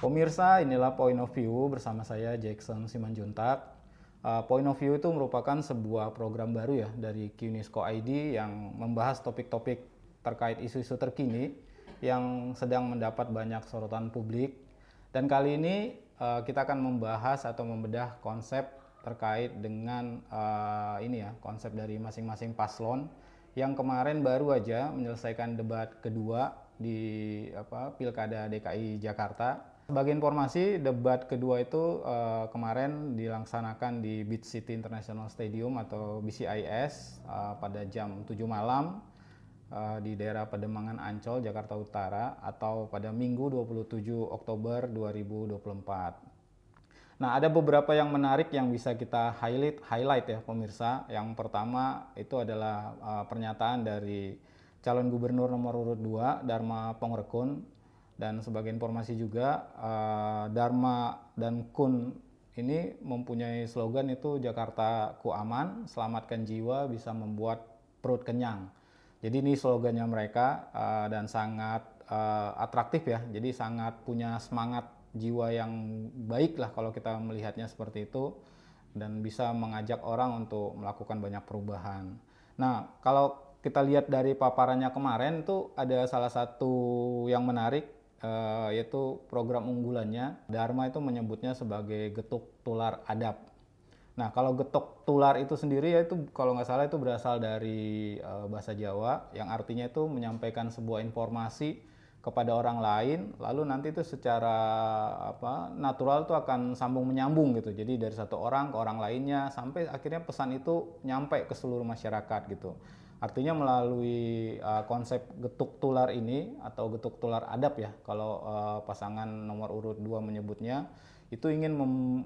Pemirsa, inilah Point of View bersama saya Jackson Simanjuntak. Point of View itu merupakan sebuah program baru ya dari QNISCO ID yang membahas topik-topik terkait isu-isu terkini yang sedang mendapat banyak sorotan publik. Dan kali ini kita akan membahas atau membedah konsep terkait dengan konsep dari masing-masing paslon yang kemarin baru aja menyelesaikan debat kedua di Pilkada DKI Jakarta. Sebagai informasi, debat kedua itu kemarin dilaksanakan di Beach City International Stadium atau BCIS pada jam 7 malam di daerah Pademangan Ancol, Jakarta Utara atau pada Minggu 27 Oktober 2024. Nah, ada beberapa yang menarik yang bisa kita highlight ya pemirsa. Yang pertama itu adalah pernyataan dari calon gubernur nomor urut 2 Dharma Pongrekun. Dan sebagai informasi juga, Dharma dan Kun ini mempunyai slogan itu Jakarta ku aman, selamatkan jiwa, bisa membuat perut kenyang. Jadi ini slogannya mereka dan sangat atraktif ya, jadi sangat punya semangat jiwa yang baik lah kalau kita melihatnya seperti itu, dan bisa mengajak orang untuk melakukan banyak perubahan. Nah, kalau kita lihat dari paparannya kemarin tuh ada salah satu yang menarik, yaitu program unggulannya. Dharma itu menyebutnya sebagai getuk tular adab. Nah, kalau getuk tular itu sendiri yaitu kalau nggak salah itu berasal dari bahasa Jawa yang artinya itu menyampaikan sebuah informasi kepada orang lain, lalu nanti itu secara natural itu akan sambung menyambung gitu. Jadi dari satu orang ke orang lainnya sampai akhirnya pesan itu nyampe ke seluruh masyarakat gitu. Artinya melalui konsep getuk tular ini atau getuk tular adab ya, kalau pasangan nomor urut 2 menyebutnya, itu ingin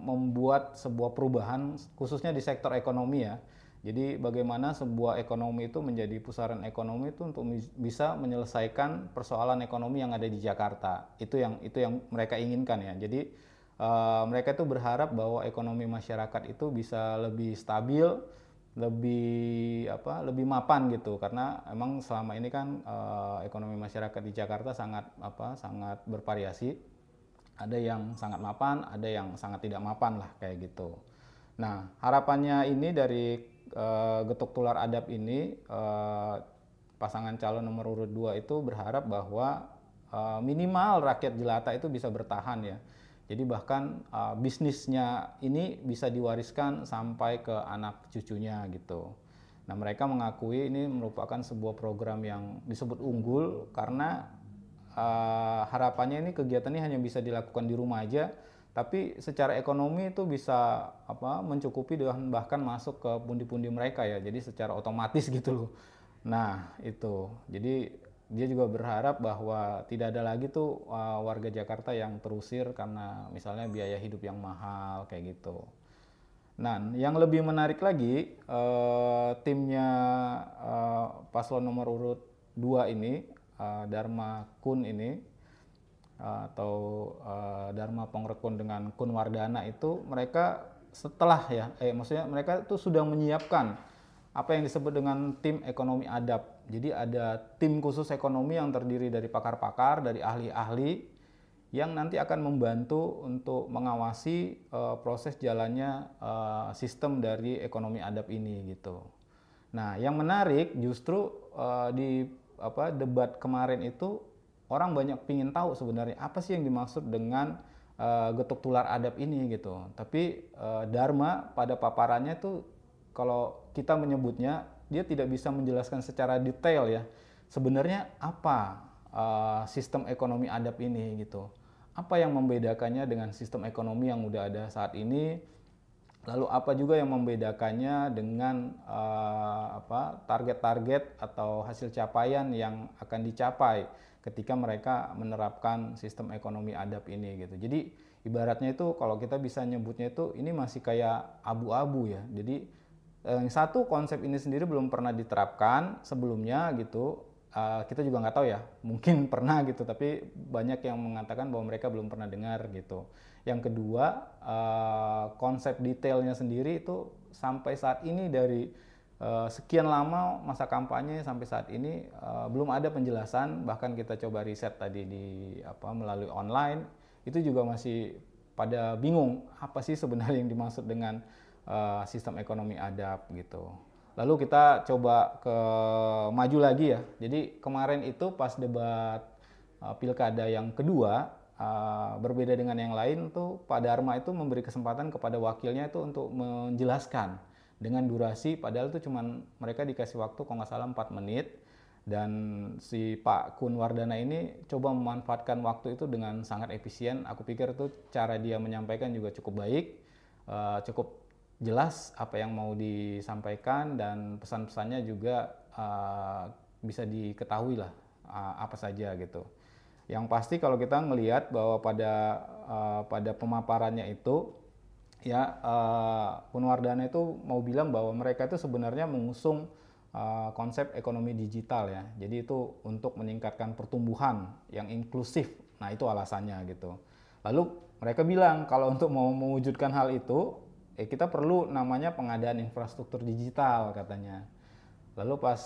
membuat sebuah perubahan khususnya di sektor ekonomi ya. Jadi bagaimana sebuah ekonomi itu menjadi pusaran ekonomi itu untuk bisa menyelesaikan persoalan ekonomi yang ada di Jakarta. Itu yang mereka inginkan ya. Jadi mereka itu berharap bahwa ekonomi masyarakat itu bisa lebih stabil, lebih mapan gitu, karena emang selama ini kan ekonomi masyarakat di Jakarta sangat bervariasi, ada yang sangat mapan, ada yang sangat tidak mapan lah kayak gitu. Nah, harapannya ini dari getuk tular adab ini, pasangan calon nomor urut 2 itu berharap bahwa minimal rakyat jelata itu bisa bertahan ya. Jadi bahkan bisnisnya ini bisa diwariskan sampai ke anak cucunya gitu. Nah, mereka mengakui ini merupakan sebuah program yang disebut unggul karena harapannya ini kegiatannya hanya bisa dilakukan di rumah aja, tapi secara ekonomi itu bisa mencukupi dan bahkan masuk ke pundi-pundi mereka ya. Jadi secara otomatis gitu loh. Nah, itu. Jadi dia juga berharap bahwa tidak ada lagi tuh warga Jakarta yang terusir karena misalnya biaya hidup yang mahal kayak gitu. Nah, yang lebih menarik lagi, timnya paslon nomor urut 2 ini, Dharma Kun ini, atau Dharma Pongrekun dengan Kun Wardana itu, mereka setelah maksudnya mereka itu sudah menyiapkan apa yang disebut dengan tim ekonomi adab. Jadi ada tim khusus ekonomi yang terdiri dari pakar-pakar, dari ahli-ahli yang nanti akan membantu untuk mengawasi proses jalannya sistem dari ekonomi adab ini gitu. Nah, yang menarik justru di debat kemarin itu orang banyak pingin tahu sebenarnya apa sih yang dimaksud dengan getuk tular adab ini gitu. Tapi Dharma pada paparannya tuh kalau kita menyebutnya, dia tidak bisa menjelaskan secara detail ya. Sebenarnya apa sistem ekonomi adab ini gitu. Apa yang membedakannya dengan sistem ekonomi yang udah ada saat ini? Lalu apa juga yang membedakannya dengan target-target atau hasil capaian yang akan dicapai ketika mereka menerapkan sistem ekonomi adab ini gitu. Jadi ibaratnya itu kalau kita bisa nyebutnya itu ini masih kayak abu-abu ya. Jadi yang satu, konsep ini sendiri belum pernah diterapkan sebelumnya gitu. Kita juga nggak tahu ya, mungkin pernah gitu, tapi banyak yang mengatakan bahwa mereka belum pernah dengar gitu. Yang kedua, konsep detailnya sendiri itu sampai saat ini dari sekian lama masa kampanye sampai saat ini belum ada penjelasan. Bahkan kita coba riset tadi melalui online, itu juga masih pada bingung apa sih sebenarnya yang dimaksud dengan sistem ekonomi adab gitu. Lalu kita coba ke maju lagi ya. Jadi kemarin itu pas debat pilkada yang kedua, berbeda dengan yang lain tuh Pak Dharma itu memberi kesempatan kepada wakilnya itu untuk menjelaskan dengan durasi, padahal itu cuman mereka dikasih waktu kalau nggak salah 4 menit, dan si Pak Kun Wardana ini coba memanfaatkan waktu itu dengan sangat efisien. Aku pikir itu cara dia menyampaikan juga cukup baik, cukup jelas apa yang mau disampaikan, dan pesan-pesannya juga bisa diketahui lah apa saja gitu. Yang pasti kalau kita ngelihat bahwa pada pemaparannya itu ya, Punwardana itu mau bilang bahwa mereka itu sebenarnya mengusung konsep ekonomi digital ya. Jadi itu untuk meningkatkan pertumbuhan yang inklusif. Nah, itu alasannya gitu. Lalu mereka bilang kalau untuk mau mewujudkan hal itu, kita perlu namanya pengadaan infrastruktur digital katanya. Lalu pas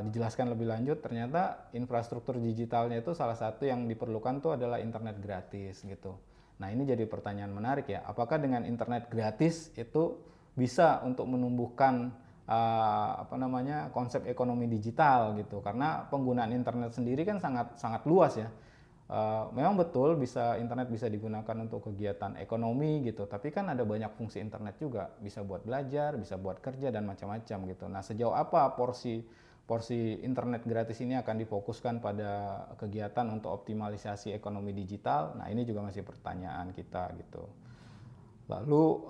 dijelaskan lebih lanjut, ternyata infrastruktur digitalnya itu salah satu yang diperlukan tuh adalah internet gratis gitu. Nah, ini jadi pertanyaan menarik ya. Apakah dengan internet gratis itu bisa untuk menumbuhkan konsep ekonomi digital gitu? Karena penggunaan internet sendiri kan sangat luas ya. Memang betul internet bisa digunakan untuk kegiatan ekonomi gitu, tapi kan ada banyak fungsi internet juga, bisa buat belajar, bisa buat kerja dan macam-macam gitu. Nah, sejauh apa porsi internet gratis ini akan difokuskan pada kegiatan untuk optimalisasi ekonomi digital? Nah, ini juga masih pertanyaan kita gitu. Lalu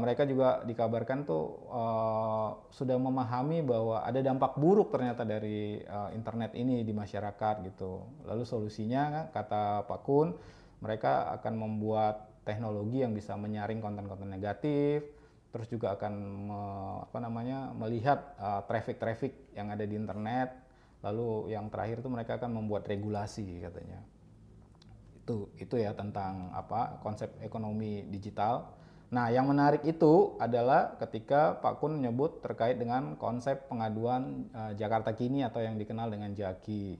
mereka juga dikabarkan tuh sudah memahami bahwa ada dampak buruk ternyata dari internet ini di masyarakat gitu. Lalu solusinya kata Pak Kun, mereka akan membuat teknologi yang bisa menyaring konten-konten negatif, terus juga akan melihat traffic yang ada di internet. Lalu yang terakhir itu mereka akan membuat regulasi katanya. Itu ya tentang konsep ekonomi digital. Nah, yang menarik itu adalah ketika Pak Kun menyebut terkait dengan konsep pengaduan Jakarta Kini atau yang dikenal dengan JAKI.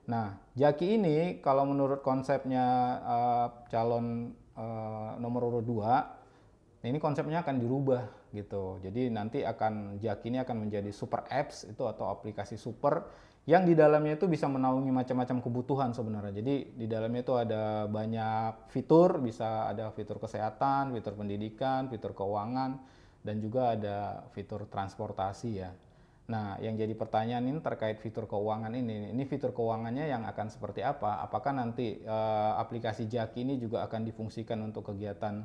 Nah, JAKI ini kalau menurut konsepnya calon nomor urut 2, ini konsepnya akan dirubah gitu. Jadi nanti JAKI ini akan menjadi super apps itu atau aplikasi super yang di dalamnya itu bisa menaungi macam-macam kebutuhan sebenarnya. Jadi di dalamnya itu ada banyak fitur, bisa ada fitur kesehatan, fitur pendidikan, fitur keuangan, dan juga ada fitur transportasi ya. Nah, yang jadi pertanyaan ini terkait fitur keuangan ini fitur keuangannya yang akan seperti apa? Apakah nanti aplikasi JAKI ini juga akan difungsikan untuk kegiatan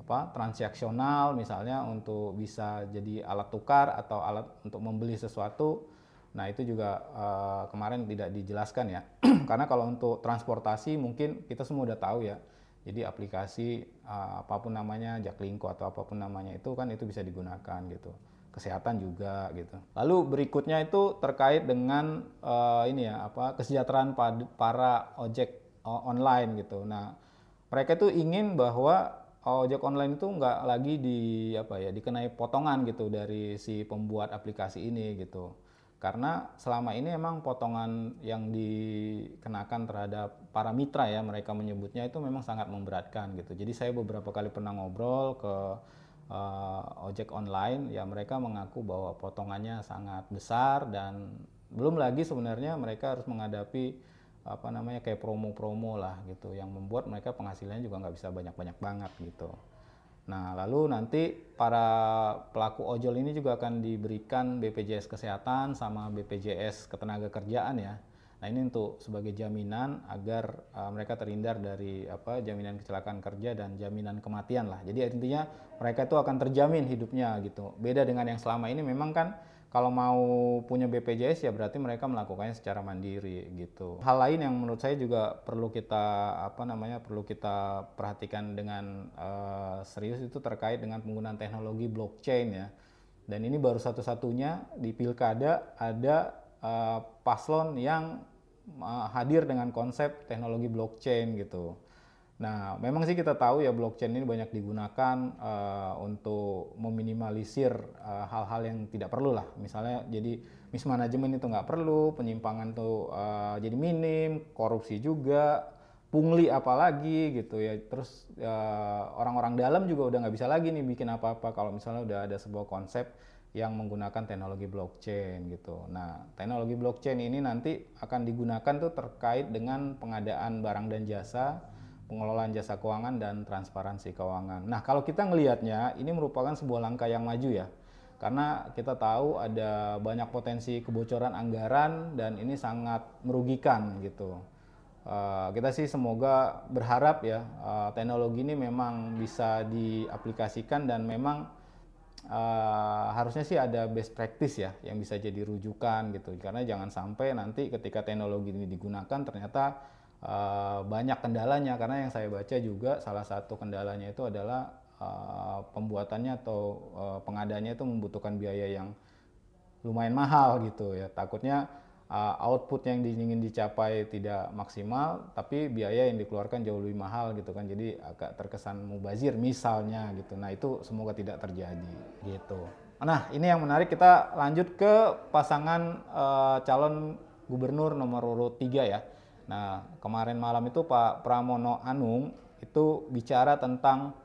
transaksional, misalnya untuk bisa jadi alat tukar atau alat untuk membeli sesuatu? Nah, itu juga kemarin tidak dijelaskan ya. Karena kalau untuk transportasi mungkin kita semua udah tahu ya. Jadi aplikasi apapun namanya, Jaklingko atau apapun namanya itu kan itu bisa digunakan gitu. Kesehatan juga gitu. Lalu berikutnya itu terkait dengan kesejahteraan para ojek online gitu. Nah, mereka itu ingin bahwa ojek online itu nggak lagi dikenai potongan gitu dari si pembuat aplikasi ini gitu. Karena selama ini emang potongan yang dikenakan terhadap para mitra ya, mereka menyebutnya itu memang sangat memberatkan gitu. Jadi saya beberapa kali pernah ngobrol ke ojek online, ya mereka mengaku bahwa potongannya sangat besar, dan belum lagi sebenarnya mereka harus menghadapi kayak promo-promo lah gitu, yang membuat mereka penghasilannya juga nggak bisa banyak-banyak banget gitu. Nah, lalu nanti para pelaku ojol ini juga akan diberikan BPJS Kesehatan sama BPJS Ketenagakerjaan ya. Nah, ini untuk sebagai jaminan agar mereka terhindar dari jaminan kecelakaan kerja dan jaminan kematian lah. Jadi intinya mereka itu akan terjamin hidupnya gitu. Beda dengan yang selama ini memang kan kalau mau punya BPJS ya berarti mereka melakukannya secara mandiri gitu. Hal lain yang menurut saya juga perlu kita perhatikan dengan serius itu terkait dengan penggunaan teknologi blockchain ya. Dan ini baru satu-satunya di pilkada ada paslon yang hadir dengan konsep teknologi blockchain gitu. Nah, memang sih kita tahu ya blockchain ini banyak digunakan untuk meminimalisir hal-hal yang tidak perlu lah. Misalnya jadi mismanagement itu nggak perlu, penyimpangan tuh jadi minim, korupsi juga, pungli apa lagi gitu ya. Terus orang-orang dalam juga udah nggak bisa lagi nih bikin apa-apa kalau misalnya udah ada sebuah konsep yang menggunakan teknologi blockchain gitu. Nah, teknologi blockchain ini nanti akan digunakan tuh terkait dengan pengadaan barang dan jasa, pengelolaan jasa keuangan dan transparansi keuangan. Nah, kalau kita ngelihatnya ini merupakan sebuah langkah yang maju ya. Karena kita tahu ada banyak potensi kebocoran anggaran dan ini sangat merugikan gitu. Kita sih semoga berharap ya teknologi ini memang bisa diaplikasikan dan memang harusnya sih ada best practice ya yang bisa jadi rujukan gitu, karena jangan sampai nanti ketika teknologi ini digunakan ternyata banyak kendalanya, karena yang saya baca juga salah satu kendalanya itu adalah pembuatannya atau pengadaannya itu membutuhkan biaya yang lumayan mahal gitu ya. Takutnya output yang ingin dicapai tidak maksimal, tapi biaya yang dikeluarkan jauh lebih mahal gitu kan. Jadi agak terkesan mubazir misalnya gitu. Nah, itu semoga tidak terjadi gitu. Nah, ini yang menarik, kita lanjut ke pasangan calon gubernur nomor urut 3 ya. Nah, kemarin malam itu Pak Pramono Anung itu bicara tentang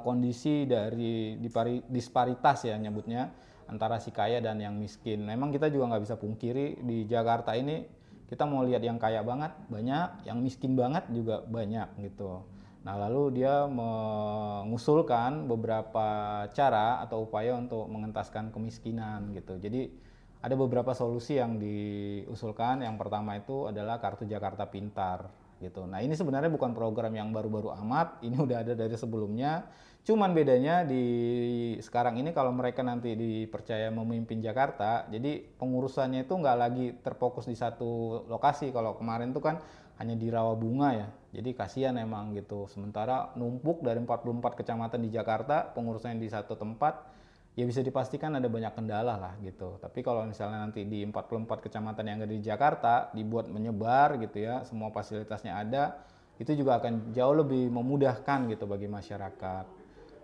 kondisi dari disparitas ya nyebutnya antara si kaya dan yang miskin. Memang kita juga nggak bisa pungkiri di Jakarta ini kita mau lihat yang kaya banget banyak, yang miskin banget juga banyak gitu. Nah, lalu dia mengusulkan beberapa cara atau upaya untuk mengentaskan kemiskinan gitu. Jadi ada beberapa solusi yang diusulkan. Yang pertama itu adalah Kartu Jakarta Pintar gitu. Nah, ini sebenarnya bukan program yang baru-baru amat, ini udah ada dari sebelumnya. Cuman bedanya di sekarang ini kalau mereka nanti dipercaya memimpin Jakarta, jadi pengurusannya itu nggak lagi terfokus di satu lokasi. Kalau kemarin tuh kan hanya di Rawabunga ya, jadi kasihan emang gitu. Sementara numpuk dari 44 kecamatan di Jakarta, pengurusannya di satu tempat, ya bisa dipastikan ada banyak kendala lah gitu. Tapi kalau misalnya nanti di 44 kecamatan yang ada di Jakarta dibuat menyebar gitu ya, semua fasilitasnya ada, itu juga akan jauh lebih memudahkan gitu bagi masyarakat.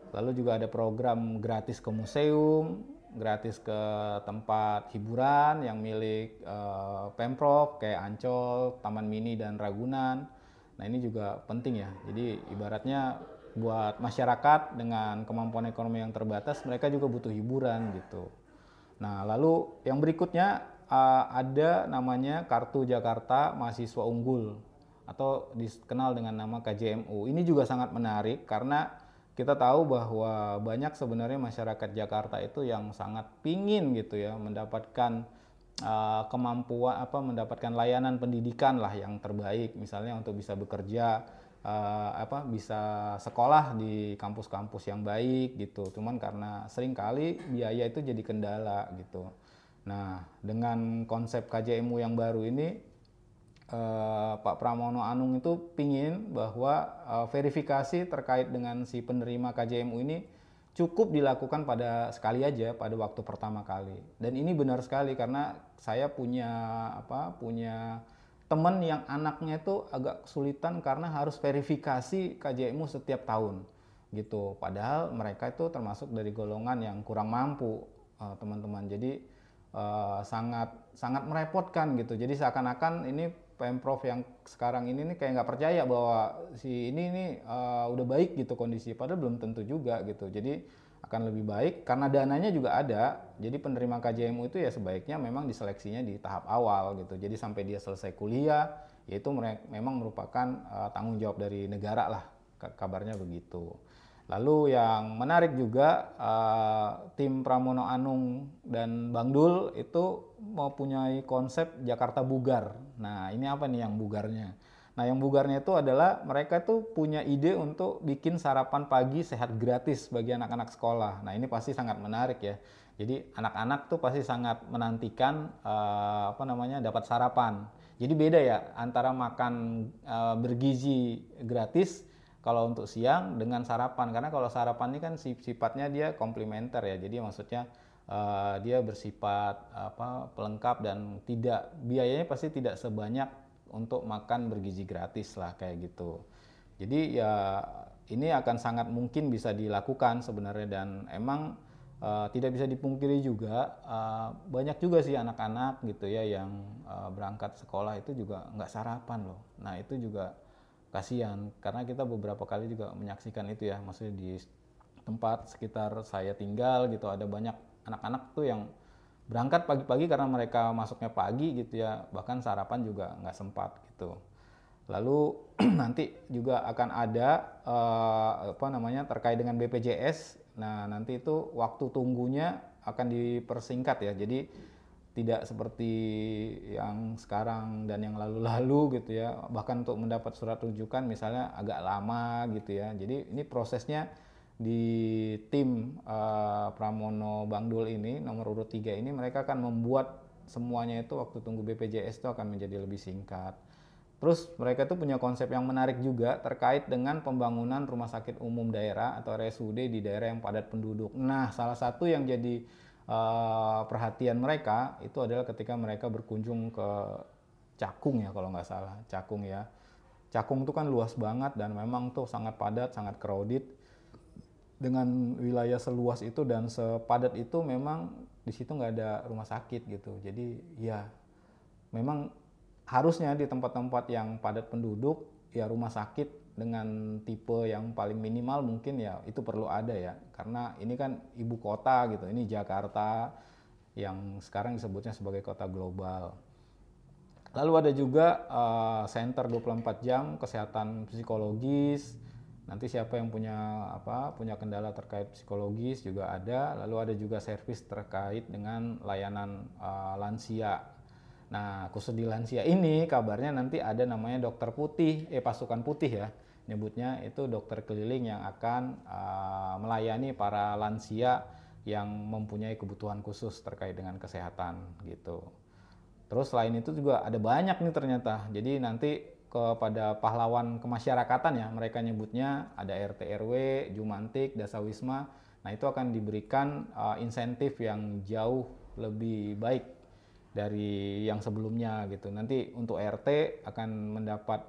Lalu juga ada program gratis ke museum, gratis ke tempat hiburan yang milik Pemprov kayak Ancol, Taman Mini dan Ragunan. Nah, ini juga penting ya. Jadi ibaratnya buat masyarakat dengan kemampuan ekonomi yang terbatas, mereka juga butuh hiburan gitu. Nah, lalu yang berikutnya ada namanya Kartu Jakarta Mahasiswa Unggul atau dikenal dengan nama KJMU. Ini juga sangat menarik karena kita tahu bahwa banyak sebenarnya masyarakat Jakarta itu yang sangat pingin gitu ya mendapatkan kemampuan mendapatkan layanan pendidikan lah yang terbaik, misalnya untuk bisa bekerja, bisa sekolah di kampus-kampus yang baik gitu. Cuman karena seringkali biaya itu jadi kendala gitu. Nah, dengan konsep KJMU yang baru ini Pak Pramono Anung itu pingin bahwa verifikasi terkait dengan si penerima KJMU ini cukup dilakukan pada sekali aja pada waktu pertama kali. Dan ini benar sekali karena saya punya teman yang anaknya itu agak kesulitan karena harus verifikasi KJMU setiap tahun gitu. Padahal mereka itu termasuk dari golongan yang kurang mampu, teman-teman. Jadi sangat sangat merepotkan gitu. Jadi seakan-akan ini Pemprov yang sekarang ini nih kayak nggak percaya bahwa si ini nih udah baik gitu kondisi, padahal belum tentu juga gitu. Jadi akan lebih baik karena dananya juga ada. Jadi penerima KJMU itu ya sebaiknya memang diseleksinya di tahap awal gitu. Jadi sampai dia selesai kuliah, yaitu memang merupakan tanggung jawab dari negara lah, kabarnya begitu. Lalu yang menarik juga tim Pramono Anung dan Bang Dul itu mempunyai konsep Jakarta Bugar. Nah, ini apa nih yang bugarnya? Nah, yang bugarnya itu adalah mereka tuh punya ide untuk bikin sarapan pagi sehat gratis bagi anak-anak sekolah. Nah, ini pasti sangat menarik ya. Jadi anak-anak tuh pasti sangat menantikan dapat sarapan. Jadi beda ya antara makan bergizi gratis kalau untuk siang dengan sarapan, karena kalau sarapan ini kan sifatnya dia komplementer ya, jadi maksudnya dia bersifat pelengkap dan tidak biayanya pasti tidak sebanyak untuk makan bergizi gratis lah kayak gitu. Jadi ya ini akan sangat mungkin bisa dilakukan sebenarnya, dan emang Tidak bisa dipungkiri juga banyak juga sih anak-anak gitu ya yang berangkat sekolah itu juga nggak sarapan loh. Nah itu juga kasihan karena kita beberapa kali juga menyaksikan itu ya, maksudnya di tempat sekitar saya tinggal gitu ada banyak anak-anak tuh yang berangkat pagi-pagi karena mereka masuknya pagi gitu ya, bahkan sarapan juga nggak sempat gitu. Lalu nanti juga akan ada apa namanya terkait dengan BPJS. Nah, nanti itu waktu tunggunya akan dipersingkat ya. Jadi tidak seperti yang sekarang dan yang lalu-lalu gitu ya. Bahkan untuk mendapat surat rujukan misalnya agak lama gitu ya. Jadi ini prosesnya di tim Pramono Bangdul ini nomor urut 3 ini mereka akan membuat semuanya itu waktu tunggu BPJS itu akan menjadi lebih singkat. Terus mereka tuh punya konsep yang menarik juga terkait dengan pembangunan rumah sakit umum daerah atau RSUD di daerah yang padat penduduk. Nah, salah satu yang jadi perhatian mereka itu adalah ketika mereka berkunjung ke Cakung ya kalau nggak salah, Cakung ya. Cakung tuh kan luas banget dan memang tuh sangat padat, sangat crowded. Dengan wilayah seluas itu dan sepadat itu memang di situ nggak ada rumah sakit gitu. Jadi ya memang harusnya di tempat-tempat yang padat penduduk ya rumah sakit dengan tipe yang paling minimal mungkin ya itu perlu ada ya, karena ini kan ibu kota gitu, ini Jakarta yang sekarang disebutnya sebagai kota global. Lalu ada juga center 24 jam kesehatan psikologis. Nanti siapa yang punya kendala terkait psikologis juga ada. Lalu ada juga servis terkait dengan layanan lansia. Nah, khusus di lansia ini kabarnya nanti ada namanya dokter putih, pasukan putih ya. Nyebutnya itu dokter keliling yang akan melayani para lansia yang mempunyai kebutuhan khusus terkait dengan kesehatan gitu. Terus selain itu juga ada banyak nih ternyata. Jadi nanti kepada pahlawan kemasyarakatan ya, mereka nyebutnya ada RT RW, Jumantik, Dasawisma. Nah, itu akan diberikan insentif yang jauh lebih baik dari yang sebelumnya gitu. Nanti untuk RT akan mendapat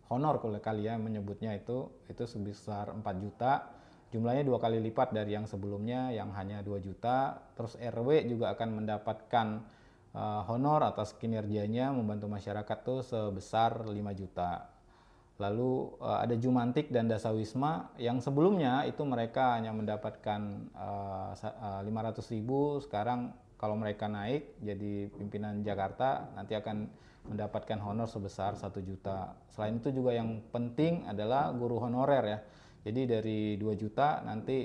honor kalau kalian menyebutnya itu sebesar 4 juta. Jumlahnya 2 kali lipat dari yang sebelumnya yang hanya 2 juta. Terus RW juga akan mendapatkan honor atas kinerjanya membantu masyarakat tuh sebesar 5 juta. Lalu ada Jumantik dan Dasawisma yang sebelumnya itu mereka hanya mendapatkan 500.000, sekarang kalau mereka naik jadi pimpinan Jakarta nanti akan mendapatkan honor sebesar 1 juta. Selain itu juga yang penting adalah guru honorer ya. Jadi dari 2 juta nanti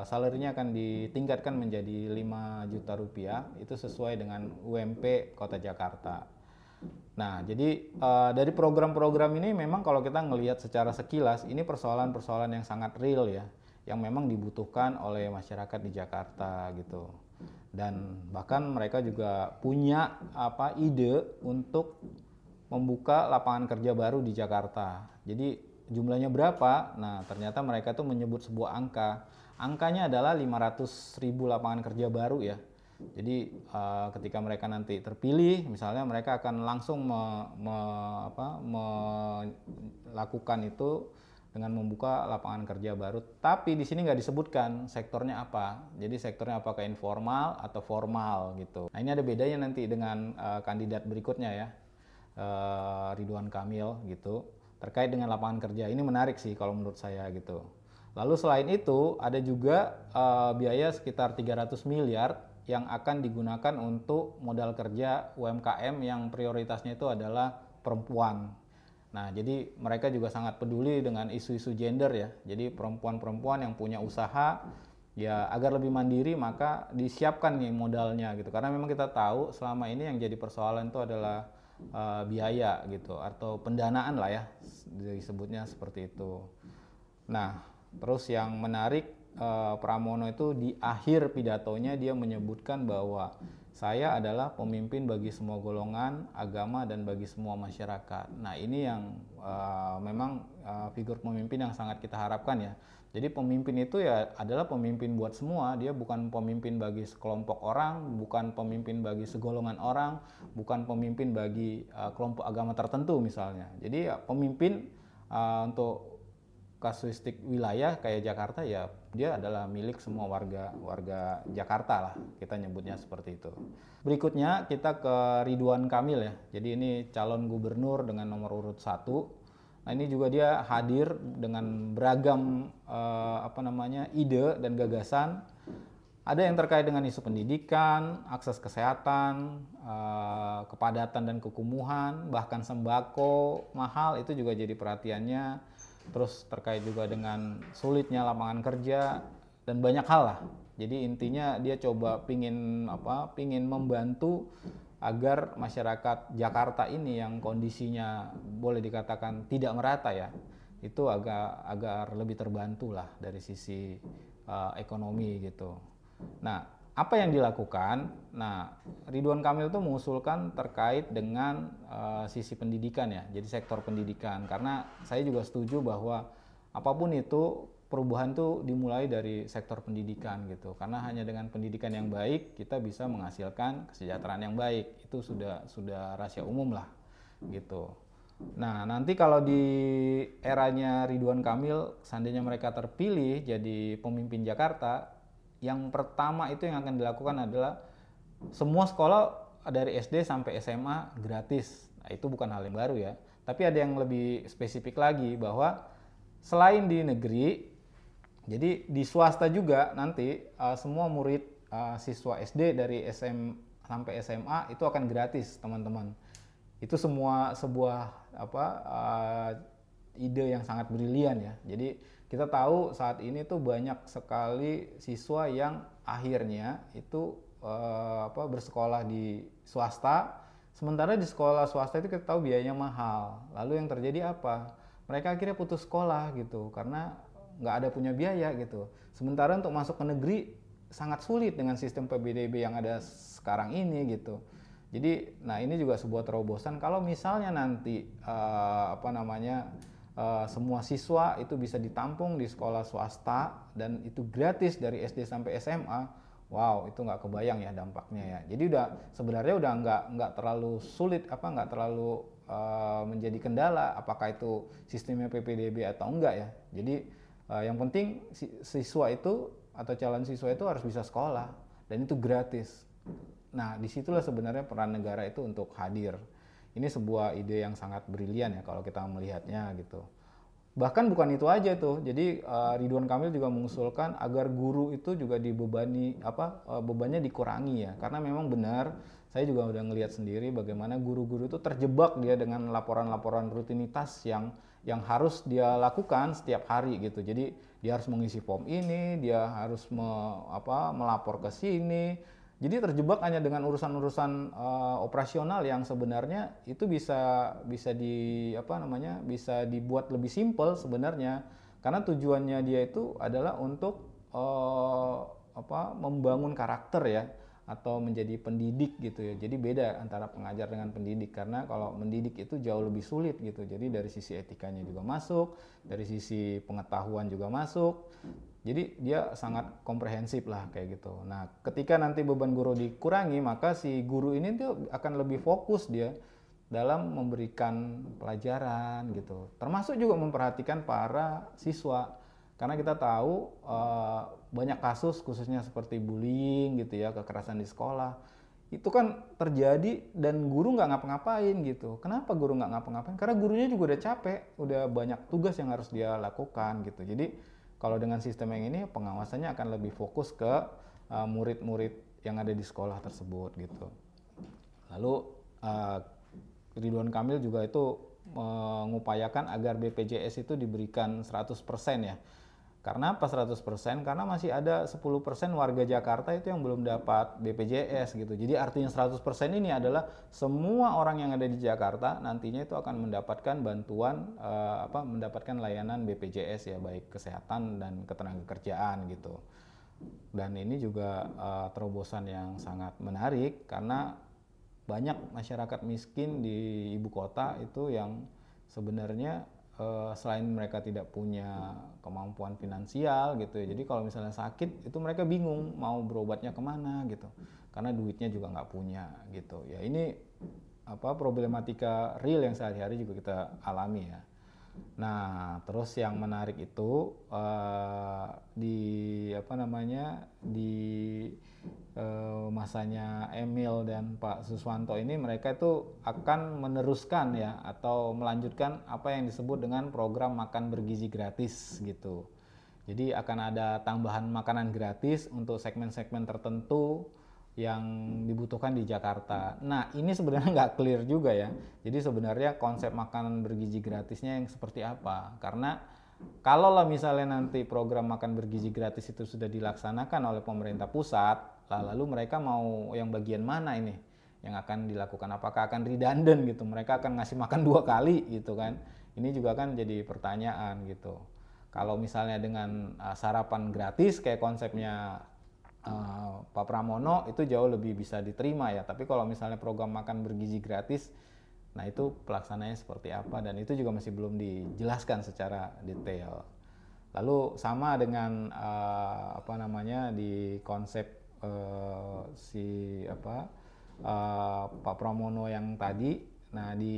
salarinya akan ditingkatkan menjadi 5 juta rupiah. Itu sesuai dengan UMP Kota Jakarta. Nah, jadi dari program-program ini memang kalau kita ngelihat secara sekilas ini persoalan-persoalan yang sangat real ya, yang memang dibutuhkan oleh masyarakat di Jakarta gitu. Dan bahkan mereka juga punya ide untuk membuka lapangan kerja baru di Jakarta. Jadi jumlahnya berapa? Nah, ternyata mereka tuh menyebut sebuah angka. Angkanya adalah 500.000 lapangan kerja baru ya. Jadi ketika mereka nanti terpilih, misalnya mereka akan langsung melakukan itu dengan membuka lapangan kerja baru. Tapi di sini nggak disebutkan sektornya apa. Jadi sektornya apakah informal atau formal gitu. Nah, ini ada bedanya nanti dengan kandidat berikutnya ya, Ridwan Kamil gitu. Terkait dengan lapangan kerja ini menarik sih kalau menurut saya gitu. Lalu selain itu ada juga biaya sekitar 300 miliar yang akan digunakan untuk modal kerja UMKM yang prioritasnya itu adalah perempuan. Nah, jadi mereka juga sangat peduli dengan isu-isu gender ya. Jadi perempuan-perempuan yang punya usaha ya agar lebih mandiri maka disiapkan nih modalnya gitu. Karena memang kita tahu selama ini yang jadi persoalan itu adalah biaya gitu atau pendanaan lah ya disebutnya seperti itu. Nah, terus yang menarik Pramono itu di akhir pidatonya dia menyebutkan bahwa saya adalah pemimpin bagi semua golongan, agama, dan bagi semua masyarakat. Nah, ini yang memang figur pemimpin yang sangat kita harapkan ya. Jadi pemimpin itu ya adalah pemimpin buat semua, dia bukan pemimpin bagi sekelompok orang, bukan pemimpin bagi segolongan orang, bukan pemimpin bagi kelompok agama tertentu misalnya. Jadi ya, pemimpin untuk kasuistik wilayah kayak Jakarta ya dia adalah milik semua warga Jakarta lah, kita nyebutnya seperti itu. Berikutnya kita ke Ridwan Kamil ya. Jadi ini calon gubernur dengan nomor urut 1. Nah, ini juga dia hadir dengan beragam ide dan gagasan. Ada yang terkait dengan isu pendidikan, akses kesehatan, kepadatan dan kekumuhan, bahkan sembako mahal itu juga jadi perhatiannya. Terus terkait juga dengan sulitnya lapangan kerja dan banyak hal lah. Jadi intinya dia coba pingin membantu agar masyarakat Jakarta ini yang kondisinya boleh dikatakan tidak merata ya, itu agar lebih terbantu lah dari sisi ekonomi gitu. Nah, apa yang dilakukan? Nah, Ridwan Kamil itu mengusulkan terkait dengan sisi pendidikan ya, jadi sektor pendidikan. Karena saya juga setuju bahwa apapun itu perubahan itu dimulai dari sektor pendidikan gitu. Karena hanya dengan pendidikan yang baik kita bisa menghasilkan kesejahteraan yang baik. Itu sudah rahasia umum lah gitu. Nah, nanti kalau di eranya Ridwan Kamil, seandainya mereka terpilih jadi pemimpin Jakarta, yang pertama itu yang akan dilakukan adalah semua sekolah dari SD sampai SMA gratis. Nah, itu bukan hal yang baru ya. Tapi ada yang lebih spesifik lagi bahwa selain di negeri, jadi di swasta juga nanti semua murid siswa SD dari SM sampai SMA itu akan gratis, teman-teman. Itu sebuah ide yang sangat brilian ya. Jadi kita tahu saat ini tuh banyak sekali siswa yang akhirnya itu bersekolah di swasta, sementara di sekolah swasta itu kita tahu biayanya mahal. Lalu yang terjadi apa? Mereka akhirnya putus sekolah gitu karena nggak ada punya biaya gitu. Sementara untuk masuk ke negeri sangat sulit dengan sistem PBDB yang ada sekarang ini gitu. Jadi, nah ini juga sebuah terobosan kalau misalnya nanti semua siswa itu bisa ditampung di sekolah swasta dan itu gratis dari SD sampai SMA. Wow, itu nggak kebayang ya dampaknya ya. Jadi sebenarnya udah nggak terlalu sulit, nggak terlalu menjadi kendala apakah itu sistemnya PPDB atau enggak ya. Jadi yang penting siswa itu atau calon siswa itu harus bisa sekolah dan itu gratis. Nah, disitulah sebenarnya peran negara itu untuk hadir. Ini sebuah ide yang sangat brilian ya kalau kita melihatnya gitu. Bahkan bukan itu aja tuh. Jadi Ridwan Kamil juga mengusulkan agar guru itu juga dibebani bebannya dikurangi ya. Karena memang benar saya juga udah ngelihat sendiri bagaimana guru-guru itu terjebak dia dengan laporan-laporan rutinitas yang harus dia lakukan setiap hari gitu. Jadi dia harus mengisi form ini, dia harus melapor ke sini. Jadi terjebak hanya dengan urusan-urusan operasional yang sebenarnya itu bisa dibuat lebih simpel sebenarnya. Karena tujuannya dia itu adalah untuk membangun karakter ya atau menjadi pendidik gitu ya. Jadi beda antara pengajar dengan pendidik karena kalau mendidik itu jauh lebih sulit gitu. Jadi dari sisi etikanya juga masuk, dari sisi pengetahuan juga masuk. Jadi dia sangat komprehensif lah kayak gitu. Nah, ketika nanti beban guru dikurangi, maka si guru ini tuh akan lebih fokus dia dalam memberikan pelajaran gitu. Termasuk juga memperhatikan para siswa. Karena kita tahu banyak kasus khususnya seperti bullying gitu ya, kekerasan di sekolah. Itu kan terjadi dan guru nggak ngapa-ngapain gitu. Kenapa guru nggak ngapa-ngapain? Karena gurunya juga udah capek, udah banyak tugas yang harus dia lakukan gitu. Jadi kalau dengan sistem yang ini pengawasannya akan lebih fokus ke murid-murid yang ada di sekolah tersebut gitu. Lalu Ridwan Kamil juga itu mengupayakan agar BPJS itu diberikan 100% ya. Karena apa 100%? Karena masih ada 10% warga Jakarta itu yang belum dapat BPJS gitu. Jadi artinya 100% ini adalah semua orang yang ada di Jakarta nantinya itu akan mendapatkan bantuan mendapatkan layanan BPJS ya, baik kesehatan dan ketenagakerjaan gitu. Dan ini juga terobosan yang sangat menarik karena banyak masyarakat miskin di ibu kota itu yang sebenarnya selain mereka tidak punya kemampuan finansial gitu ya, jadi kalau misalnya sakit itu mereka bingung mau berobatnya kemana gitu karena duitnya juga nggak punya gitu ya. Ini problematika real yang sehari-hari juga kita alami ya. Nah, terus yang menarik itu di apa namanya di masanya Emil dan Pak Suswanto ini, mereka itu akan meneruskan ya atau melanjutkan apa yang disebut dengan program makan bergizi gratis gitu. Jadi akan ada tambahan makanan gratis untuk segmen-segmen tertentu yang dibutuhkan di Jakarta. Nah, ini sebenarnya nggak clear juga ya. Jadi sebenarnya konsep makanan bergizi gratisnya yang seperti apa? Karena kalau lah misalnya nanti program makan bergizi gratis itu sudah dilaksanakan oleh pemerintah pusat, lalu mereka mau yang bagian mana ini yang akan dilakukan? Apakah akan redundant gitu? Mereka akan ngasih makan 2 kali gitu kan? Ini juga kan jadi pertanyaan gitu. Kalau misalnya dengan sarapan gratis kayak konsepnya Pak Pramono, itu jauh lebih bisa diterima ya. Tapi kalau misalnya program makan bergizi gratis, nah itu pelaksanaannya seperti apa, dan itu juga masih belum dijelaskan secara detail. Lalu sama dengan apa namanya di konsep si apa Pak Pramono yang tadi. Nah, di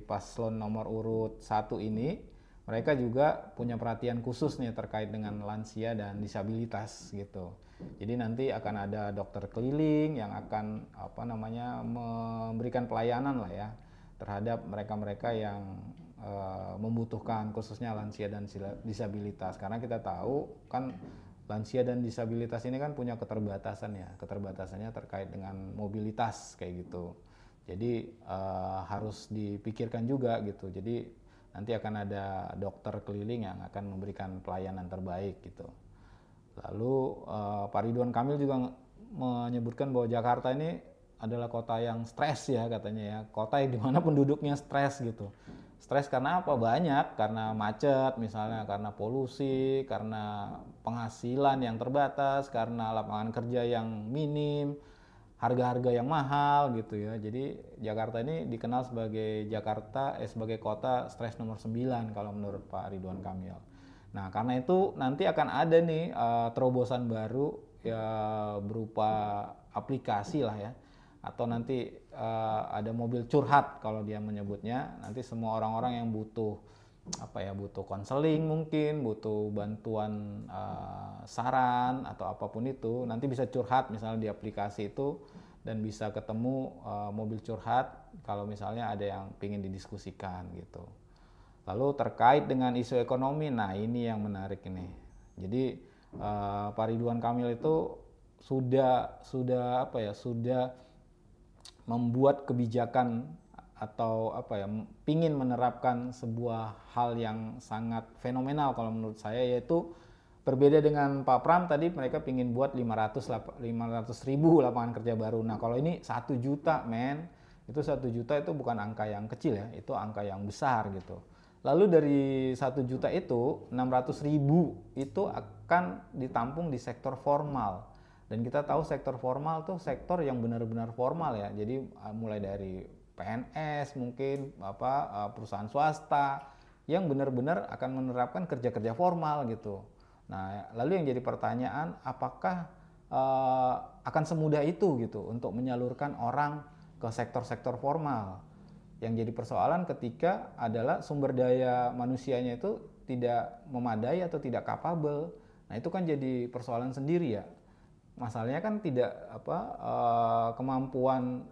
paslon nomor urut 1 ini mereka juga punya perhatian khusus nih terkait dengan lansia dan disabilitas gitu. Jadi nanti akan ada dokter keliling yang akan apa namanya memberikan pelayanan lah ya terhadap mereka-mereka yang membutuhkan, khususnya lansia dan disabilitas. Karena kita tahu kan lansia dan disabilitas ini kan punya keterbatasan ya, keterbatasannya terkait dengan mobilitas kayak gitu. Jadi harus dipikirkan juga gitu. Jadi nanti akan ada dokter keliling yang akan memberikan pelayanan terbaik gitu. Lalu Pak Ridwan Kamil juga menyebutkan bahwa Jakarta ini adalah kota yang stres ya katanya ya, kota yang dimana penduduknya stres gitu. Stres karena apa? Banyak, karena macet misalnya, karena polusi, karena penghasilan yang terbatas, karena lapangan kerja yang minim, harga-harga yang mahal gitu ya. Jadi Jakarta ini dikenal sebagai kota stres nomor 9 kalau menurut Pak Ridwan Kamil. Nah, karena itu nanti akan ada nih terobosan baru ya, berupa aplikasi lah ya, atau nanti ada mobil curhat kalau dia menyebutnya. Nanti semua orang-orang yang butuh apa ya, butuh konseling, mungkin butuh bantuan saran atau apapun itu, nanti bisa curhat misalnya di aplikasi itu, dan bisa ketemu mobil curhat kalau misalnya ada yang ingin didiskusikan gitu. Lalu terkait dengan isu ekonomi, nah ini yang menarik ini. Jadi Pak Ridwan Kamil itu sudah apa ya, sudah membuat kebijakan atau apa ya, pingin menerapkan sebuah hal yang sangat fenomenal kalau menurut saya, yaitu berbeda dengan Pak Pram tadi, mereka pingin buat 500 ribu lapangan kerja baru. Nah, kalau ini 1 juta men, itu 1 juta itu bukan angka yang kecil ya, itu angka yang besar gitu. Lalu dari 1 juta itu 600 ribu itu akan ditampung di sektor formal. Dan kita tahu sektor formal tuh sektor yang benar-benar formal ya. Jadi mulai dari PNS mungkin perusahaan swasta yang benar-benar akan menerapkan kerja-kerja formal gitu. Nah, lalu yang jadi pertanyaan, apakah akan semudah itu gitu untuk menyalurkan orang ke sektor-sektor formal? Yang jadi persoalan ketika adalah sumber daya manusianya itu tidak memadai atau tidak capable. Nah, itu kan jadi persoalan sendiri ya. Masalahnya kan tidak kemampuan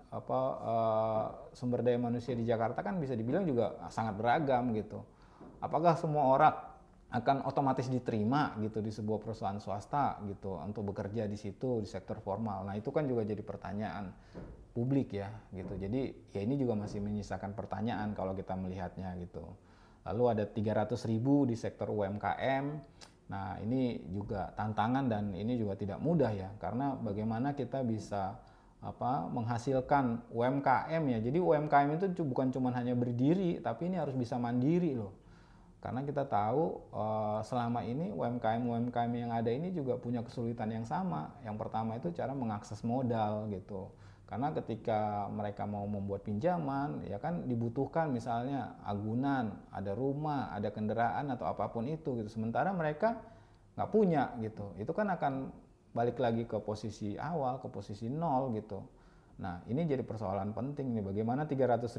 sumber daya manusia di Jakarta kan bisa dibilang juga sangat beragam gitu. Apakah semua orang akan otomatis diterima gitu di sebuah perusahaan swasta gitu untuk bekerja di situ di sektor formal? Nah, itu kan juga jadi pertanyaan publik ya gitu. Jadi ya ini juga masih menyisakan pertanyaan kalau kita melihatnya gitu. Lalu ada 300 ribu di sektor UMKM. Nah, ini juga tantangan dan ini juga tidak mudah ya, karena bagaimana kita bisa menghasilkan UMKM ya. Jadi UMKM itu bukan cuma hanya berdiri, tapi ini harus bisa mandiri loh. Karena kita tahu selama ini UMKM yang ada ini juga punya kesulitan yang sama. Yang pertama itu cara mengakses modal gitu. Karena ketika mereka mau membuat pinjaman, ya kan dibutuhkan misalnya agunan, ada rumah, ada kendaraan atau apapun itu gitu. Sementara mereka nggak punya gitu. Itu kan akan balik lagi ke posisi awal, ke posisi nol gitu. Nah, ini jadi persoalan penting nih, bagaimana 300.000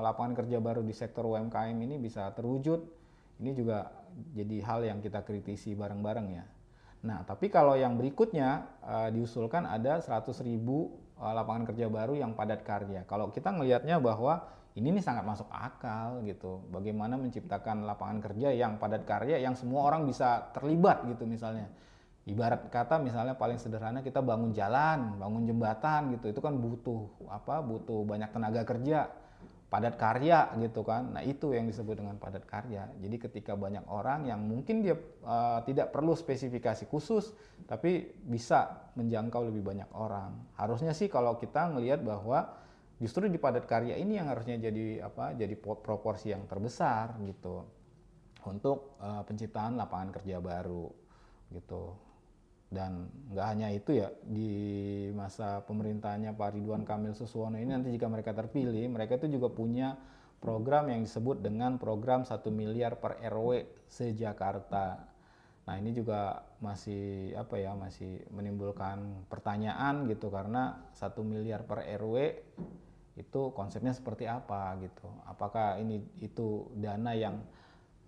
lapangan kerja baru di sektor UMKM ini bisa terwujud. Ini juga jadi hal yang kita kritisi bareng-bareng ya. Nah, tapi kalau yang berikutnya diusulkan ada 100.000 lapangan kerja baru yang padat karya. Kalau kita ngelihatnya bahwa ini nih sangat masuk akal gitu. Bagaimana menciptakan lapangan kerja yang padat karya yang semua orang bisa terlibat gitu misalnya. Ibarat kata misalnya paling sederhana kita bangun jalan, bangun jembatan gitu. Itu kan butuh Butuh banyak tenaga kerja, padat karya gitu kan. Nah, itu yang disebut dengan padat karya. Jadi ketika banyak orang yang mungkin dia tidak perlu spesifikasi khusus tapi bisa menjangkau lebih banyak orang. Harusnya sih kalau kita ngelihat bahwa justru di padat karya ini yang harusnya jadi proporsi yang terbesar gitu untuk penciptaan lapangan kerja baru gitu. Dan nggak hanya itu ya, di masa pemerintahannya Pak Ridwan Kamil Suswono ini nanti jika mereka terpilih, mereka itu juga punya program yang disebut dengan program 1 miliar per RW se-Jakarta. Nah, ini juga masih masih menimbulkan pertanyaan gitu, karena 1 miliar per RW itu konsepnya seperti apa gitu. Apakah itu dana yang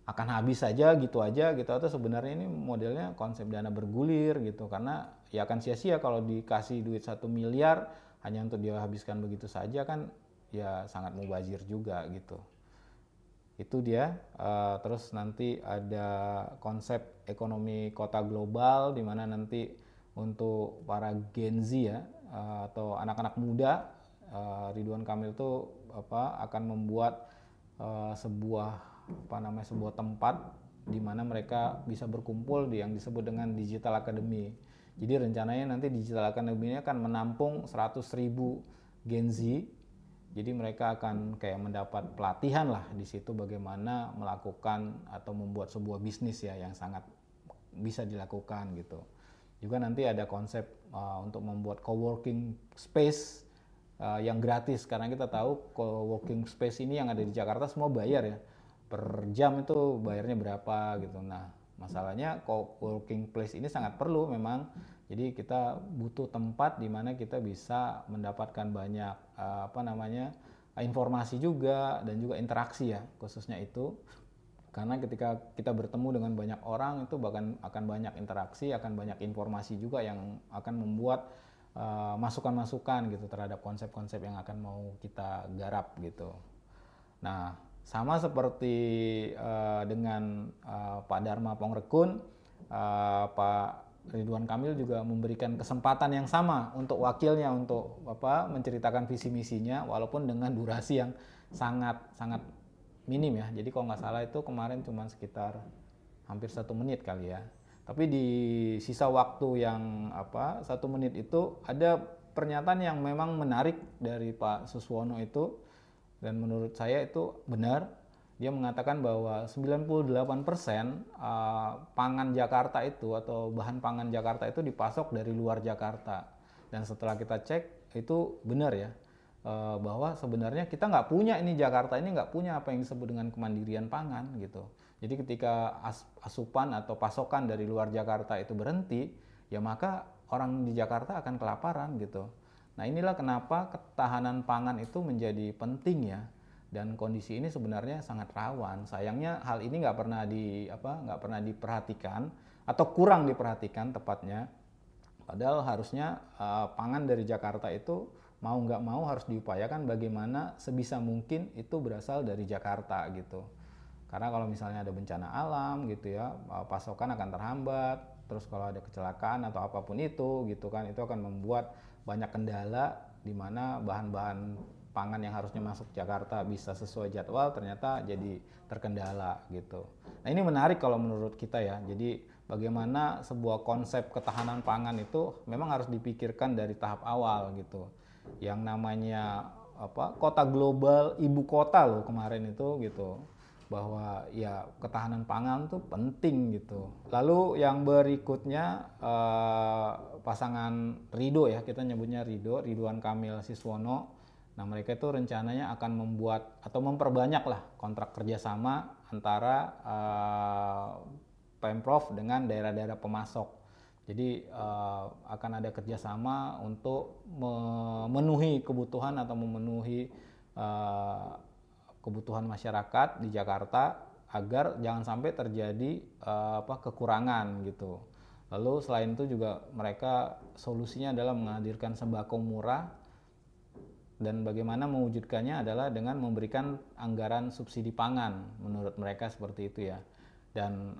akan habis saja gitu aja gitu, atau sebenarnya ini modelnya konsep dana bergulir gitu, karena ya akan sia-sia kalau dikasih duit 1 miliar hanya untuk dia habiskan begitu saja, kan ya sangat mubazir juga gitu. Itu dia. Terus nanti ada konsep ekonomi kota global di mana nanti untuk para Gen Z ya, atau anak-anak muda, Ridwan Kamil itu akan membuat sebuah sebuah tempat di mana mereka bisa berkumpul yang disebut dengan Digital Academy. Jadi rencananya nanti Digital Academy ini akan menampung 100.000 Gen Z. Jadi mereka akan kayak mendapat pelatihan lah di situ bagaimana melakukan atau membuat sebuah bisnis ya yang sangat bisa dilakukan gitu. Juga nanti ada konsep untuk membuat coworking space yang gratis, karena kita tahu coworking space ini yang ada di Jakarta semua bayar ya. Per jam itu bayarnya berapa gitu. Nah, masalahnya co-working place ini sangat perlu memang. Jadi kita butuh tempat di mana kita bisa mendapatkan banyak informasi juga dan juga interaksi ya, khususnya itu. Karena ketika kita bertemu dengan banyak orang itu bahkan akan banyak interaksi, akan banyak informasi juga yang akan membuat masukan-masukan gitu terhadap konsep-konsep yang akan mau kita garap gitu. Nah, sama seperti dengan Pak Dharma Pongrekun, Pak Ridwan Kamil juga memberikan kesempatan yang sama untuk wakilnya untuk menceritakan visi misinya, walaupun dengan durasi yang sangat minim ya. Jadi kalau nggak salah itu kemarin cuma sekitar hampir 1 menit kali ya. Tapi di sisa waktu yang 1 menit itu ada pernyataan yang memang menarik dari Pak Suswono itu, dan menurut saya itu benar. Dia mengatakan bahwa 98% pangan Jakarta itu atau bahan pangan Jakarta itu dipasok dari luar Jakarta. Dan setelah kita cek itu benar ya, bahwa sebenarnya kita nggak punya Jakarta ini nggak punya apa yang disebut dengan kemandirian pangan gitu. Jadi ketika asupan atau pasokan dari luar Jakarta itu berhenti, ya maka orang di Jakarta akan kelaparan gitu. Nah, inilah kenapa ketahanan pangan itu menjadi penting ya, dan kondisi ini sebenarnya sangat rawan. Sayangnya hal ini nggak pernah diperhatikan atau kurang diperhatikan tepatnya. Padahal harusnya pangan dari Jakarta itu mau nggak mau harus diupayakan bagaimana sebisa mungkin itu berasal dari Jakarta gitu. Karena kalau misalnya ada bencana alam gitu ya, pasokan akan terhambat. Terus kalau ada kecelakaan atau apapun itu gitu kan, itu akan membuat banyak kendala di mana bahan-bahan pangan yang harusnya masuk Jakarta bisa sesuai jadwal ternyata jadi terkendala gitu. Nah, ini menarik kalau menurut kita ya. Jadi bagaimana sebuah konsep ketahanan pangan itu memang harus dipikirkan dari tahap awal gitu. Yang namanya kota global, ibu kota loh kemarin itu gitu. Bahwa ya ketahanan pangan tuh penting gitu. Lalu yang berikutnya pasangan Ridho ya, kita nyebutnya Ridwan Kamil Suswono. Nah, mereka itu rencananya akan membuat atau memperbanyak lah kontrak kerjasama antara Pemprov dengan daerah-daerah pemasok. Jadi akan ada kerjasama untuk memenuhi kebutuhan atau memenuhi kebutuhan masyarakat di Jakarta agar jangan sampai terjadi kekurangan gitu. Lalu selain itu juga mereka solusinya adalah menghadirkan sembako murah, dan bagaimana mewujudkannya adalah dengan memberikan anggaran subsidi pangan, menurut mereka seperti itu ya. Dan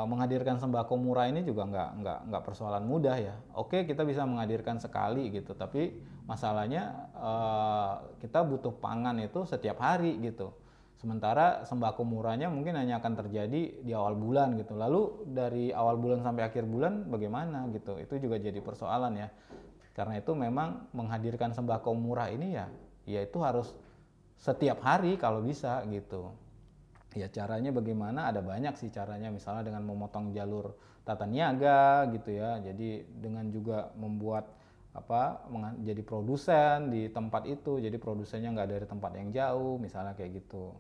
menghadirkan sembako murah ini juga nggak persoalan mudah ya. Oke, kita bisa menghadirkan sekali gitu, tapi masalahnya kita butuh pangan itu setiap hari gitu. Sementara sembako murahnya mungkin hanya akan terjadi di awal bulan gitu. Lalu dari awal bulan sampai akhir bulan bagaimana gitu? Itu juga jadi persoalan ya. Karena itu memang menghadirkan sembako murah ini ya itu harus setiap hari kalau bisa gitu. Ya caranya bagaimana? Ada banyak sih caranya, misalnya dengan memotong jalur tata niaga gitu ya. Jadi dengan juga membuat jadi produsen di tempat itu, jadi produsennya nggak dari tempat yang jauh misalnya kayak gitu,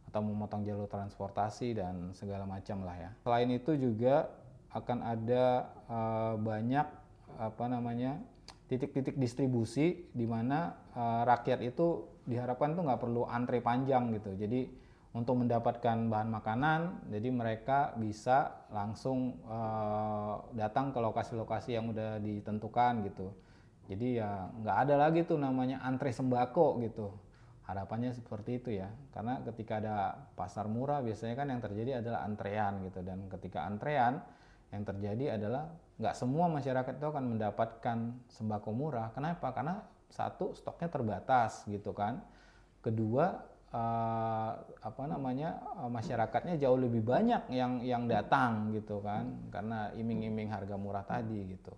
atau memotong jalur transportasi dan segala macam lah ya. Selain itu juga akan ada banyak titik-titik distribusi di mana rakyat itu diharapkan tuh nggak perlu antre panjang gitu. Jadi untuk mendapatkan bahan makanan, jadi mereka bisa langsung datang ke lokasi-lokasi yang udah ditentukan gitu. Jadi ya nggak ada lagi tuh namanya antre sembako gitu. Harapannya seperti itu ya, karena ketika ada pasar murah biasanya kan yang terjadi adalah antrean gitu, dan ketika antrean yang terjadi adalah nggak semua masyarakat itu akan mendapatkan sembako murah. Kenapa? Karena satu, stoknya terbatas gitu kan. Kedua, masyarakatnya jauh lebih banyak yang datang gitu kan, karena iming-iming harga murah tadi gitu.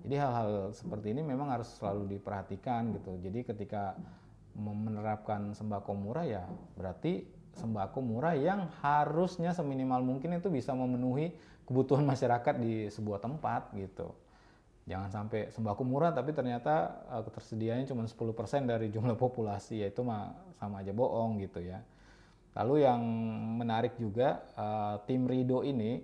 Jadi hal-hal seperti ini memang harus selalu diperhatikan gitu. Jadi ketika menerapkan sembako murah ya berarti sembako murah yang harusnya seminimal mungkin itu bisa memenuhi kebutuhan masyarakat di sebuah tempat gitu. Jangan sampai sembako murah tapi ternyata ketersediaannya cuma 10% dari jumlah populasi, ya itu mah sama aja bohong gitu ya. Lalu yang menarik juga, tim Rido ini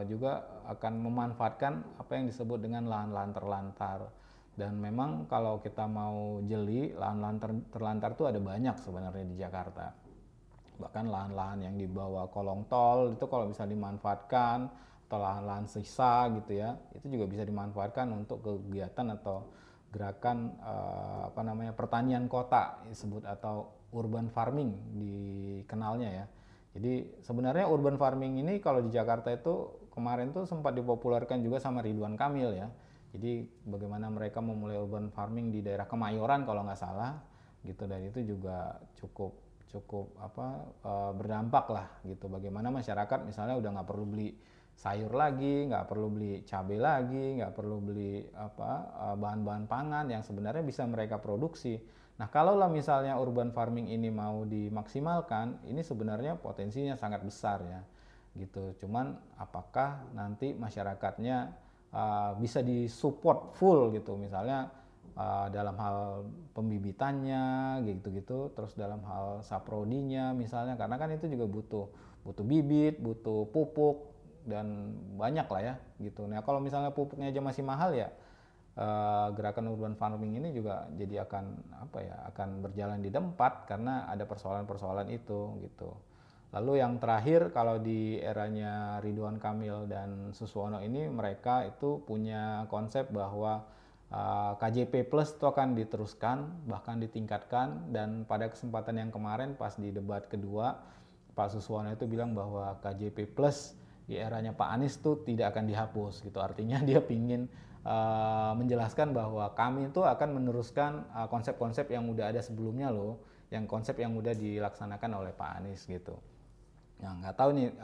juga akan memanfaatkan apa yang disebut dengan lahan-lahan terlantar. Dan memang kalau kita mau jeli, lahan-lahan terlantar itu ada banyak sebenarnya di Jakarta. Bahkan lahan-lahan yang di bawah kolong tol itu kalau bisa dimanfaatkan, atau lahan-lahan sisa gitu ya, itu juga bisa dimanfaatkan untuk kegiatan atau gerakan pertanian kota disebut, atau urban farming dikenalnya ya. Jadi sebenarnya urban farming ini kalau di Jakarta itu kemarin tuh sempat dipopulerkan juga sama Ridwan Kamil ya. Jadi bagaimana mereka memulai urban farming di daerah Kemayoran kalau nggak salah gitu, dan itu juga cukup berdampak lah gitu. Bagaimana masyarakat misalnya udah nggak perlu beli sayur lagi, nggak perlu beli cabai lagi, nggak perlu beli bahan-bahan pangan yang sebenarnya bisa mereka produksi. Nah, kalau lah misalnya urban farming ini mau dimaksimalkan, ini sebenarnya potensinya sangat besar ya, gitu. Cuman apakah nanti masyarakatnya bisa disupport full gitu, misalnya dalam hal pembibitannya gitu-gitu, terus dalam hal saprodinya misalnya, karena kan itu juga butuh bibit, butuh pupuk, dan banyak lah ya gitu. Nah kalau misalnya pupuknya aja masih mahal ya, gerakan urban farming ini juga jadi akan berjalan di tempat karena ada persoalan-persoalan itu gitu. Lalu yang terakhir, kalau di eranya Ridwan Kamil dan Suswono ini, mereka itu punya konsep bahwa KJP Plus itu akan diteruskan, bahkan ditingkatkan. Dan pada kesempatan yang kemarin pas di debat kedua, Pak Suswono itu bilang bahwa KJP Plus di eranya Pak Anies itu tidak akan dihapus gitu. Artinya dia pingin menjelaskan bahwa kami itu akan meneruskan konsep-konsep yang udah ada sebelumnya loh, yang konsep yang udah dilaksanakan oleh Pak Anies gitu. Nah, nggak tahu nih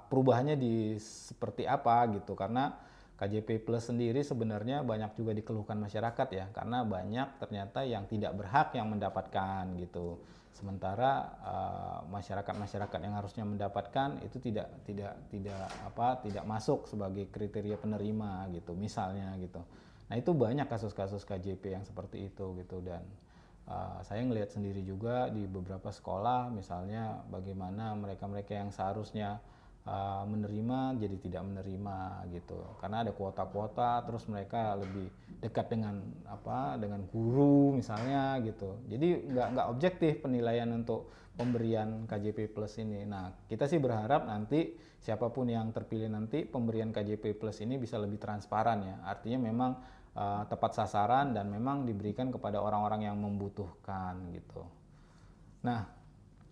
perubahannya di seperti apa gitu, karena KJP Plus sendiri sebenarnya banyak juga dikeluhkan masyarakat ya, karena banyak ternyata yang tidak berhak yang mendapatkan gitu. Sementara masyarakat yang harusnya mendapatkan itu tidak masuk sebagai kriteria penerima gitu misalnya gitu. Nah, itu banyak kasus-kasus KJP yang seperti itu gitu. Dan saya ngelihat sendiri juga di beberapa sekolah misalnya bagaimana mereka-mereka yang seharusnya menerima jadi tidak menerima gitu, karena ada kuota-kuota, terus mereka lebih dekat dengan guru misalnya gitu, jadi nggak objektif penilaian untuk pemberian KJP Plus ini. Nah, kita sih berharap nanti siapapun yang terpilih nanti pemberian KJP Plus ini bisa lebih transparan ya, artinya memang tepat sasaran dan memang diberikan kepada orang-orang yang membutuhkan gitu. Nah,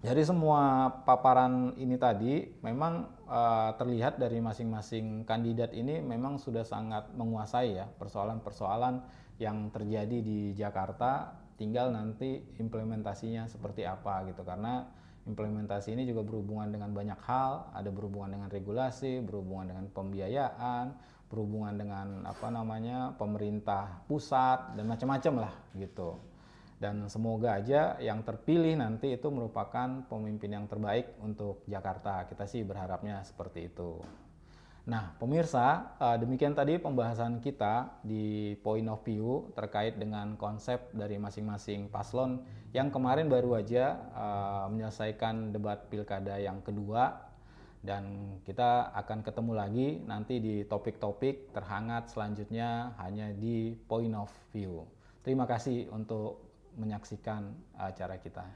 dari semua paparan ini tadi, memang terlihat dari masing-masing kandidat ini memang sudah sangat menguasai ya persoalan-persoalan yang terjadi di Jakarta, tinggal nanti implementasinya seperti apa gitu. Karena implementasi ini juga berhubungan dengan banyak hal, ada berhubungan dengan regulasi, berhubungan dengan pembiayaan, berhubungan dengan pemerintah pusat dan macam-macam lah gitu. Dan semoga aja yang terpilih nanti itu merupakan pemimpin yang terbaik untuk Jakarta. Kita sih berharapnya seperti itu. Nah, pemirsa, demikian tadi pembahasan kita di Point of View terkait dengan konsep dari masing-masing paslon yang kemarin baru aja menyelesaikan debat pilkada yang kedua. Dan kita akan ketemu lagi nanti di topik-topik terhangat selanjutnya hanya di Point of View. Terima kasih untuk menyaksikan acara kita.